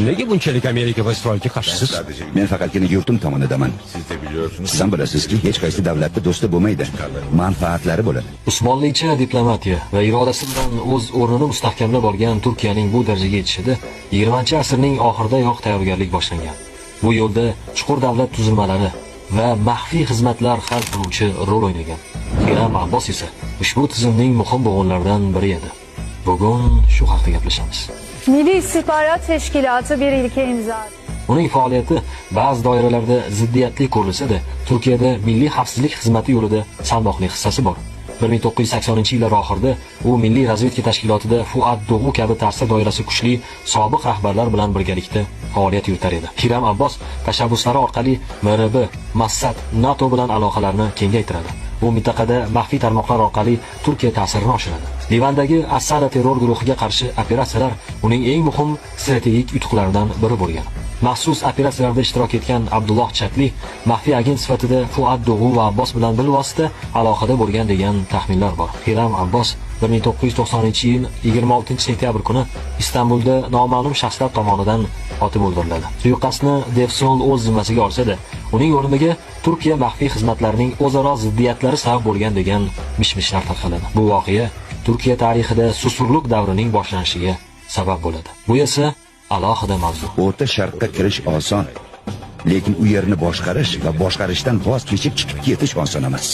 Nega bunchalik Amerika va Isroilga qarshisiz? Men faqatgina yurtim tomonidaman. Siz ham bilasizki, hech qaysi davlatda do'sti bo'lmaydi. Manfaatlari bo'ladi. Usmonlicha diplomatiya va irodasi bilan o'z o'rnini mustahkamlab olgan Turkiyaning bu darajaga yetishida 20-asrning oxiridayoq tayyorgarlik boshlangan. Bu yo'lda chuqur davlat tuzilmalari va maxfiy xizmatlar hal qiluvchi rol o'ynagan. Hiram Abbos esa ushbu tizimning muhim bo'g'inlaridan biri edi. Bugun shu haqda gaplashamiz. Milli istihbarat teşkilatı bir ilke imza. Uning faoliyati ba'zi doiralarda ziddiyatli ko'rilsa-da, Turkiyada milliy xavfsizlik xizmati yo'lida salmoqli hissasi bor. 1980-yillar oxirida u milliy razvedka tashkilotida Fuat Doğu kabi ta'sir doirasi kuchli sobiq rahbarlar bilan birgalikda faoliyat yuritar edi. Hiram Abbos tashabbuslari orqali MRB, Mossad, NATO bilan aloqalarni kengaytiradi. Bu mintaqada maxfiy tarmoqlar orqali Turkiya ta'sirini oshiradi. Livandagi As-Sada terror guruhiga qarshi operatsiyalar uning eng muhim strategik yutuqlaridan biri bo'lgan. Maxsus operatsiyalarda ishtirok etgan Abdulloh Chakli maxfiy agent sifatida Fuat Doğu va Abbos bilan bilvosita aloqada bo'lgan degan taxminlar bor. Hiram Abbos 1990-yil 26-sentyabr kuni Istanbulda noma'lum shaxslar tomonidan otib o'ldiriladi. Suiqasdni Devsol o'z zimmasiga olsa-da, uning o'rniga Turkiya maxfiy xizmatlarining o'zaro ziddiyatlari sabab bo'lgan degan mish-mishlar tarqaladi. Bu voqea Turkiya tarixida susurluk davrining boshlanishiga sabab bo'ladi. Bu esa alohida mavzu. O'rta Sharqqa kirish oson, lekin u yerni boshqarish va boshqarishdan voz kechib chiqib ketish oson emas.